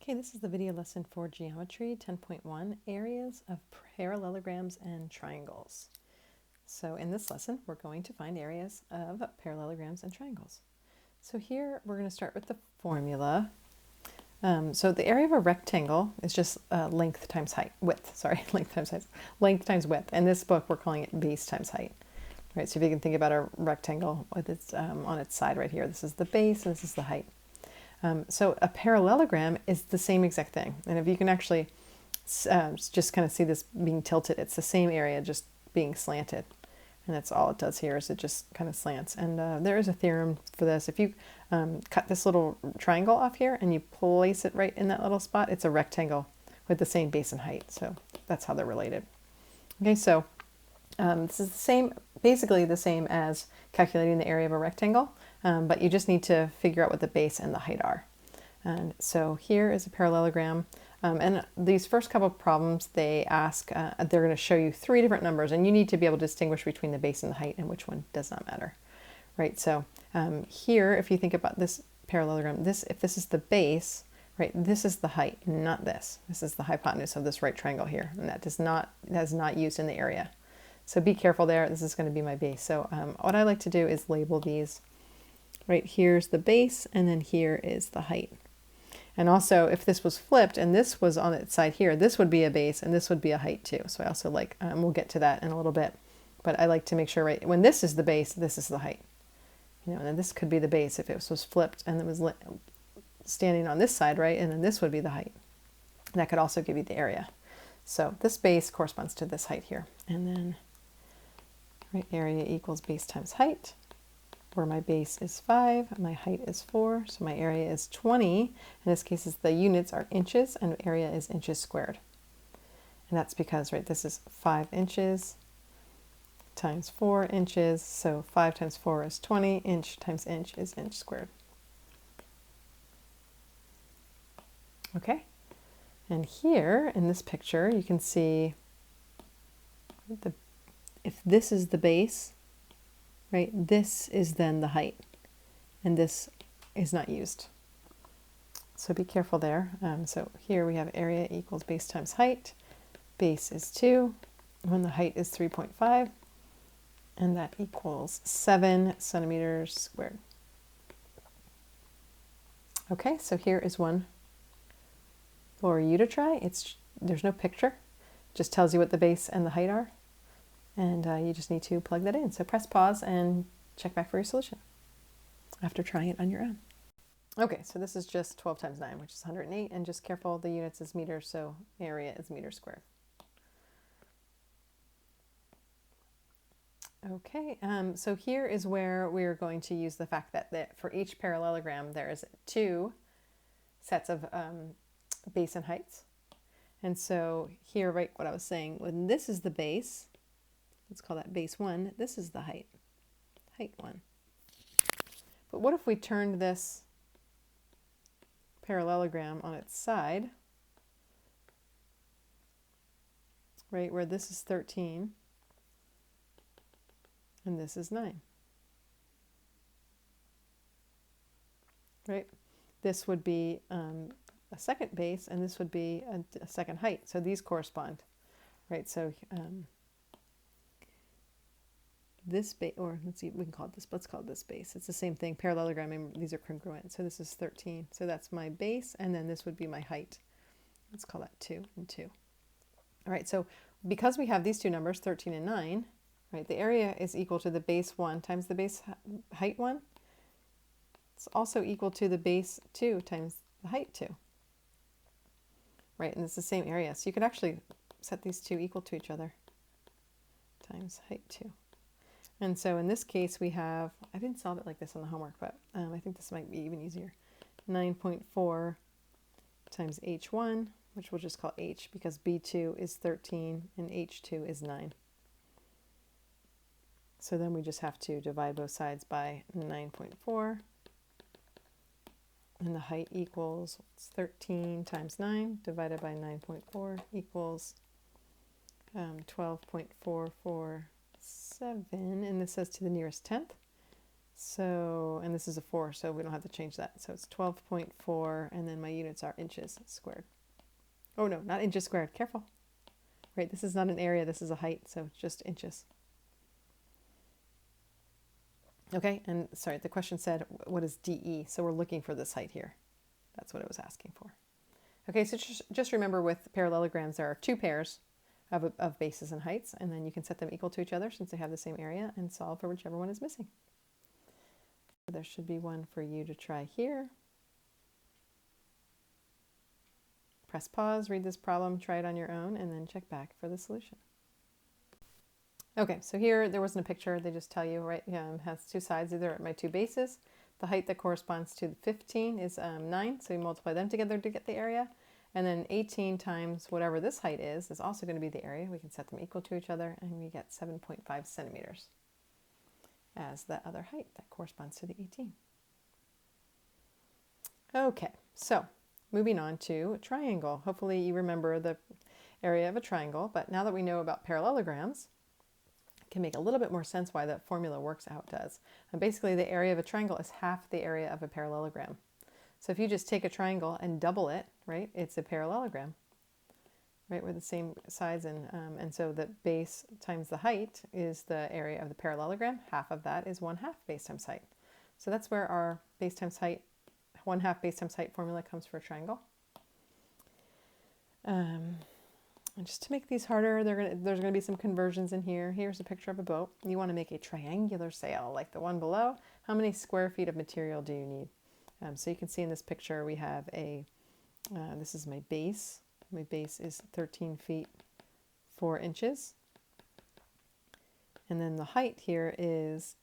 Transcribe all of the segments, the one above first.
Okay, this is the video lesson for Geometry 10.1, Areas of Parallelograms and Triangles. So in this lesson, we're going to find areas of parallelograms and triangles. So here, we're going to start with the formula. So the area of a rectangle is just length times width. In this book, we're calling it base times height. Right, so if you can think about a rectangle with its, on its side right here, this is the base and this is the height. So a parallelogram is the same exact thing. And if you can actually just kind of see this being tilted, it's the same area just being slanted. And that's all it does here is it just kind of slants. And there is a theorem for this. If you cut this little triangle off here and you place it right in that little spot, it's a rectangle with the same base and height. So that's how they're related. Okay, so this is the same, basically the same as calculating the area of a rectangle. But you just need to figure out what the base and the height are. And so here is a parallelogram. And these first couple of problems, they ask, they're going to show you three different numbers, and you need to be able to distinguish between the base and the height and which one does not matter. Right, so here, if you think about this parallelogram, if this is the base, right, this is the height, not this. This is the hypotenuse of this right triangle here, and that is not used in the area. So be careful there. This is going to be my base. So what I like to do is label these. Right, here's the base, and then here is the height. And also, if this was flipped and this was on its side here, this would be a base and this would be a height too. So I also like, we'll get to that in a little bit, but I like to make sure, right, when this is the base, this is the height. You know, and then this could be the base if it was flipped and it was standing on this side, right, and then this would be the height. And that could also give you the area. So this base corresponds to this height here. And then, right, area equals base times height, where my base is 5, my height is 4, so my area is 20. In this case, the units are inches and area is inches squared. And that's because, right, this is 5 inches times 4 inches, so 5 times 4 is 20, inch times inch is inch squared. Okay, and here in this picture, you can see if this is the base, right, this is then the height, and this is not used. So be careful there. So here we have area equals base times height. Base is 2, when the height is 3.5, and that equals 7 centimeters squared. Okay, so here is one for you to try. There's no picture, it just tells you what the base and the height are. And you just need to plug that in. So press pause and check back for your solution after trying it on your own. Okay, so this is just 12 times 9, which is 108. And just careful, the units is meters, so area is meters squared. Okay, so here is where we're going to use the fact that for each parallelogram, there is 2 sets of base and heights. And so here, right, what I was saying, when this is the base, let's call that base 1. This is the height, height 1. But what if we turned this parallelogram on its side, right, where this is 13 and this is 9, right? This would be a second base and this would be a second height. So these correspond, right? So this base, or let's see, we can call it this, let's call it this base. It's the same thing, parallelogram, and these are congruent. So this is 13. So that's my base, and then this would be my height. Let's call that 2 and 2. All right, so because we have these two numbers, 13 and 9, right, the area is equal to the base 1 times the base height 1. It's also equal to the base 2 times the height 2. Right, and it's the same area. So you could actually set these two equal to each other times height 2. And so in this case we have, I didn't solve it like this on the homework, but I think this might be even easier. 9.4 times h1, which we'll just call h because b2 is 13 and h2 is 9. So then we just have to divide both sides by 9.4. And the height equals 13 times 9 divided by 9.4 equals 12.447, and this says to the nearest tenth. So, and this is a 4, so we don't have to change that. So it's 12.4, and then my units are inches squared. Oh no, not inches squared, careful. Right, this is not an area, this is a height, so it's just inches. Okay, and sorry, the question said, what is DE? So we're looking for this height here. That's what it was asking for. Okay, so just remember with parallelograms, there are 2 pairs of bases and heights, and then you can set them equal to each other since they have the same area and solve for whichever one is missing. There should be one for you to try here. Press pause, read this problem, try it on your own, and then check back for the solution. Okay, so here there wasn't a picture, they just tell you, right, it has 2 sides, either at my 2 bases. The height that corresponds to 15 is 9, so you multiply them together to get the area. And then 18 times whatever this height is also going to be the area. We can set them equal to each other, and we get 7.5 centimeters as the other height that corresponds to the 18. Okay, so moving on to a triangle. Hopefully you remember the area of a triangle, but now that we know about parallelograms, it can make a little bit more sense why that formula works how it does. And basically the area of a triangle is half the area of a parallelogram. So if you just take a triangle and double it, right, it's a parallelogram. Right, we're the same size, and so the base times the height is the area of the parallelogram. Half of that is 1/2 base times height. So that's where our base times height, 1/2 base times height formula comes for a triangle. And just to make these harder, there's going to be some conversions in here. Here's a picture of a boat. You want to make a triangular sail like the one below. How many square feet of material do you need? So you can see in this picture we have this is my base. My base is 13 feet 4 inches. And then the height here is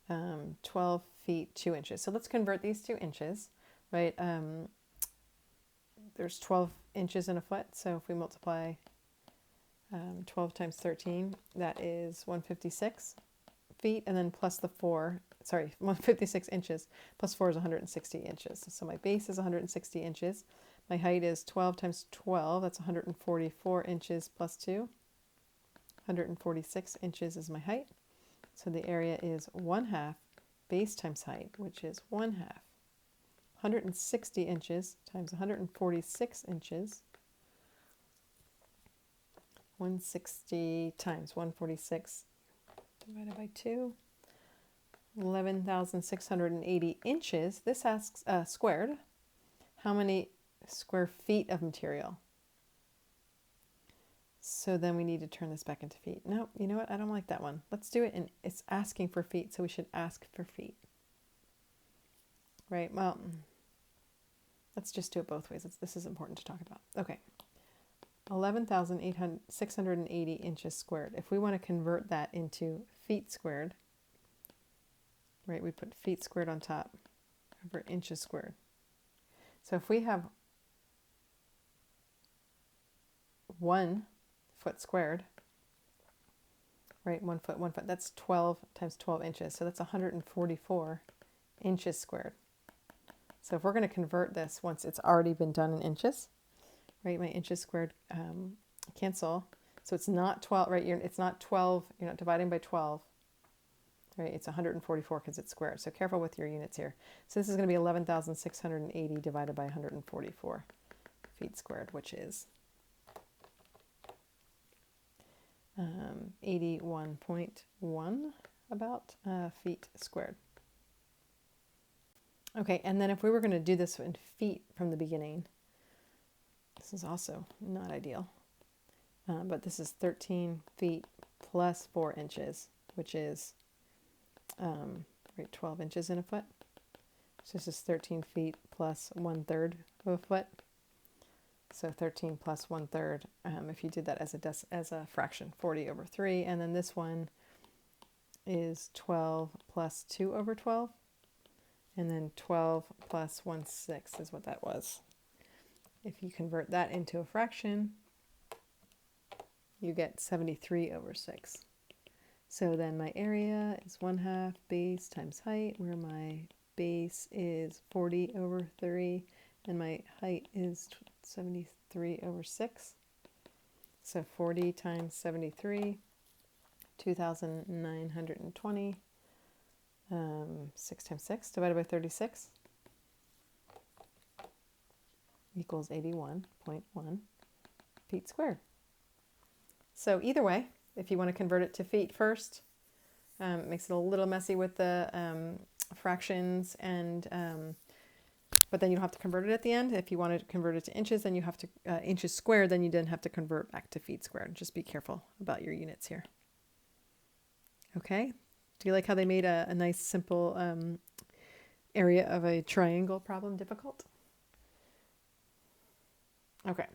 12 feet 2 inches. So let's convert these to inches, right? There's 12 inches in a foot. So if we multiply 12 times 13, that is 156 feet. And then plus the 156 inches plus 4 is 160 inches. So my base is 160 inches. My height is 12 times 12, that's 144 inches plus 2. 146 inches is my height. So the area is 1/2 base times height, which is 1/2. 160 inches times 146 inches. 160 times 146 divided by 2. 11,680 inches. This asks squared. How many square feet of material? So then we need to turn this back into feet. No, you know what? I don't like that one. Let's do it, and it's asking for feet, so we should ask for feet. Right, well, let's just do it both ways. This is important to talk about. Okay, 11,680 inches squared. If we want to convert that into feet squared, right, we put feet squared on top over inches squared. So if we have 1 foot squared, right, 1 foot, that's 12 times 12 inches. So that's 144 inches squared. So if we're going to convert this once it's already been done in inches, right, my inches squared cancel. So it's not 12, right, it's not 12, you're not dividing by 12, right, it's 144 because it's squared. So careful with your units here. So this is going to be 11,680 divided by 144 feet squared, which is 81.1 about feet squared. Okay, and then if we were going to do this in feet from the beginning, this is also not ideal, but this is 13 feet plus 4 inches, which is right, 12 inches in a foot. So this is 13 feet plus 1/3 of a foot. So 13 plus 1/3, if you did that as a fraction, 40 over 3. And then this one is 12 plus 2 over 12. And then 12 plus 1/6 is what that was. If you convert that into a fraction, you get 73 over 6. So then my area is 1/2 base times height, where my base is 40 over 3, and my height is 73 over 6. So 40 times 73, 2,920. 6 times 6 divided by 36 equals 81.1 feet squared. So either way, if you want to convert it to feet first, it makes it a little messy with the fractions, and but then you don't have to convert it at the end. If you wanted to convert it to inches, then you have to inches squared, then you didn't have to convert back to feet squared. Just be careful about your units here. Okay, do you like how they made a nice simple area of a triangle problem difficult? Okay,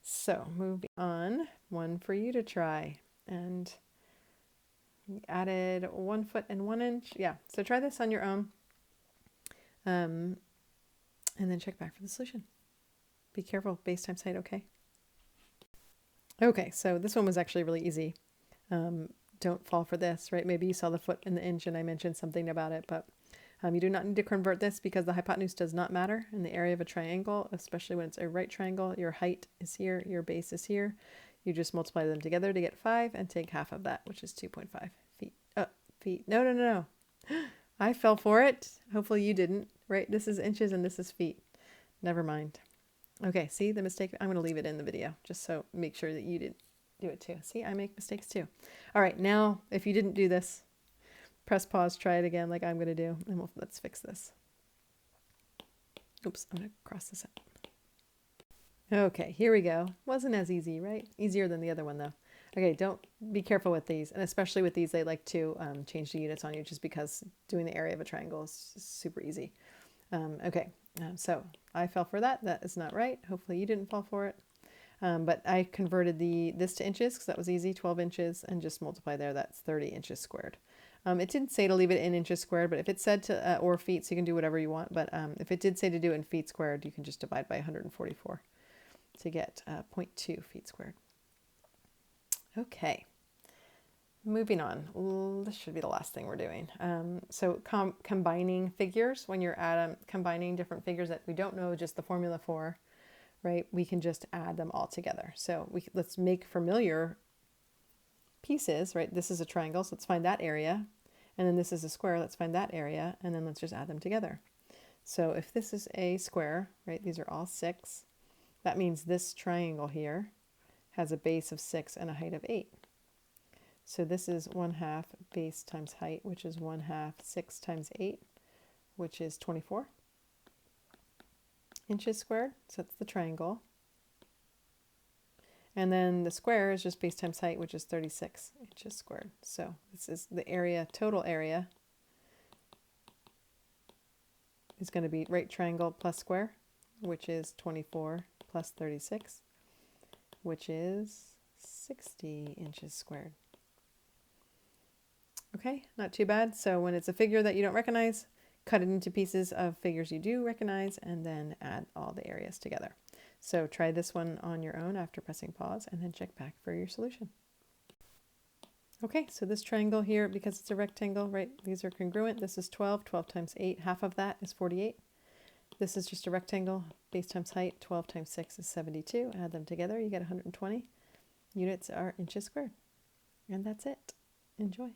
so moving on, one for you to try. And we added 1 foot and 1 inch. Yeah, so try this on your own. And then check back for the solution. Be careful, base times height, okay? Okay, so this one was actually really easy. Don't fall for this, right? Maybe you saw the foot and the inch and I mentioned something about it, but you do not need to convert this because the hypotenuse does not matter in the area of a triangle, especially when it's a right triangle. Your height is here, your base is here. You just multiply them together to get 5 and take half of that, which is 2.5 feet. Feet. No, no, no, no. I fell for it. Hopefully you didn't, right? This is inches and this is feet. Never mind. Okay, see the mistake? I'm going to leave it in the video just so make sure that you didn't do it too. See, I make mistakes too. All right, now if you didn't do this, press pause, try it again like I'm going to do, and let's fix this. Oops, I'm going to cross this out. Okay, here we go. Wasn't as easy, right? Easier than the other one though. Okay, don't be careful with these, and especially with these, they like to change the units on you just because doing the area of a triangle is super easy. So I fell for that. That is not right. Hopefully you didn't fall for it. But I converted this to inches because that was easy, 12 inches, and just multiply there. That's 30 inches squared. It didn't say to leave it in inches squared, but if it said to, or feet, so you can do whatever you want. But if it did say to do it in feet squared, you can just divide by 144 to get 0.2 feet squared. Okay, moving on. This should be the last thing we're doing. So combining figures, when you're combining different figures that we don't know just the formula for, right? We can just add them all together. So let's make familiar pieces, right? This is a triangle, so let's find that area. And then this is a square, let's find that area. And then let's just add them together. So if this is a square, right? These are all 6. That means this triangle here has a base of 6 and a height of 8. So this is 1/2 base times height, which is 1/2 6 times 8, which is 24 inches squared. So that's the triangle. And then the square is just base times height, which is 36 inches squared. So this is the area, total area is going to be right triangle plus square, which is 24 plus 36, which is 60 inches squared. Okay, not too bad. So when it's a figure that you don't recognize, cut it into pieces of figures you do recognize, and then add all the areas together. So try this one on your own after pressing pause, and then check back for your solution. Okay, so this triangle here, because it's a rectangle, right, these are congruent. This is 12, 12 times 8, half of that is 48. This is just a rectangle, base times height, 12 times 6 is 72. Add them together, you get 120. Units are inches squared. And that's it. Enjoy.